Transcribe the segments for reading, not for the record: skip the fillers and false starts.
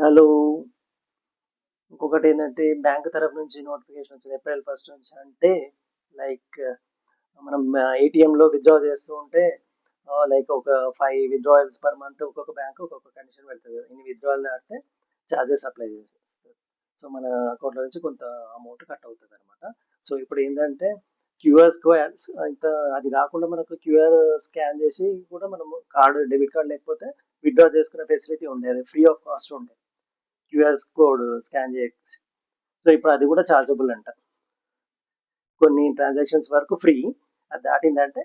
Hello. ఇంకొకటేందంటే bank తరపు నుంచి notification వచ్చింది ఏప్రిల్ 1 నుంచి. అంటే లైక్ మనం ఏటీఎంలో విత్‌డ్రా చేస్తూ ఉంటే లైక్ ఒక 5 విత్‌డ్రాయల్స్ పర్ మంత్ ఒక్కొక్క బ్యాంక్ ఒక్కొక్క కండిషన్ పెడతది కదా! ఇన్ని విత్‌డ్రాయల్ దాటితే చార్జెస్ అప్లై చేసేస్తది. సో, మన అకౌంట్‌లో నుంచి కొంత అమౌంట్ కట్ అవుతదనమాట. సో, ఇప్పుడేందంటే క్యూఆర్ స్కాన్స్ ఇంత అది కాకుండా మనకు క్యూఆర్ స్కాన్ చేసి కూడా మనము డెబిట్ కార్డ్ లేకపోతే విత్‌డ్రా చేసుకునే ఫెసిలిటీ ఉండేది. ఫ్రీ ఆఫ్ కాస్ట్ ఉండేది. క్యూఆర్ కోడ్ స్కాన్ చేయొచ్చు. సో, ఇప్పుడు అది కూడా చార్జబుల్ అంట. కొన్ని ట్రాన్సాక్షన్స్ వరకు ఫ్రీ. అది దాటిందంటే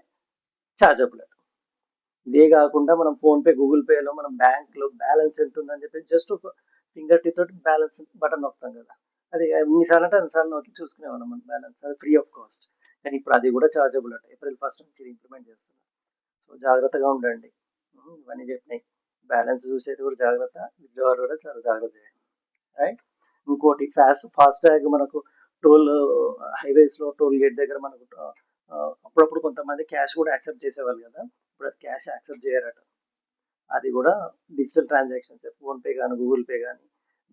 చార్జబుల్. ఇదే కాకుండా మనం ఫోన్‌పే, గూగుల్ పేలో మనం బ్యాంక్‌లో బ్యాలెన్స్ ఎంతుందని చెప్పి జస్ట్ ఒక ఫింగర్ టిప్ తోటి బ్యాలెన్స్ బటన్ నొక్కుతాం కదా! అది ఎన్ని సార్లు అంటే అన్ని సార్లు నొక్కి చూసుకునేవాళ్ళం మన బ్యాలెన్స్. అది ఫ్రీ ఆఫ్ కాస్ట్. కానీ ఇప్పుడు అది కూడా చార్జబుల్ అట. ఏప్రిల్ 1 నుంచి ఇంప్లిమెంట్ చేస్తున్నారు. సో, జాగ్రత్తగా ఉండండి. ఇవన్నీ చెప్పినయి. బ్యాలెన్స్ చూసేది కూడా జాగ్రత్త. విత్‌డ్రావల్ కూడా చాలా జాగ్రత్త చేయండి. రైట్. ఇంకోటి ఫాస్టాగ్ మనకు టోల్ హైవేస్‌లో టోల్ గేట్ దగ్గర మనకు అప్పుడప్పుడు కొంతమంది క్యాష్ కూడా యాక్సెప్ట్ చేసేవాళ్ళు కదా! ఇప్పుడు అది క్యాష్ యాక్సెప్ట్ చేయరట. అది కూడా డిజిటల్ ట్రాన్సాక్షన్స్ ఫోన్‌పే గాని, గూగుల్ పే గాని,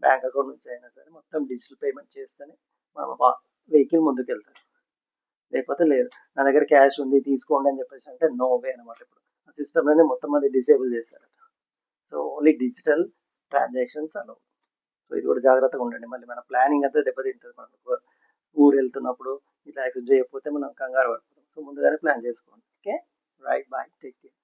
బ్యాంక్ అకౌంట్ నుంచి అయినా సరే మొత్తం డిజిటల్ పేమెంట్ చేస్తేనే మన వెహికల్ ముందుకెళ్తది. లేకపోతే లేదు. నా దగ్గర క్యాష్ ఉంది తీసుకోండి అని చెప్పేసి అంటే నో వే అనమాట ఇప్పుడు. ఆ సిస్టమ్‌లోనే మొత్తం అది డిసేబుల్ చేశారట. So, only digital transactions allow. So, ఇది కూడా జాగ్రత్తగా ఉండండి. మళ్ళీ మన ప్లానింగ్ అంతా దెబ్బతింటది మనకు. ఊరెళ్తున్నప్పుడు ఇట్లా యాక్సెప్ట్ చేయకపోతే మనం కంగారు పడిపోతాం. సో, ముందుగానే ప్లాన్ చేసుకోండి. Okay. Right. Bye. Take care.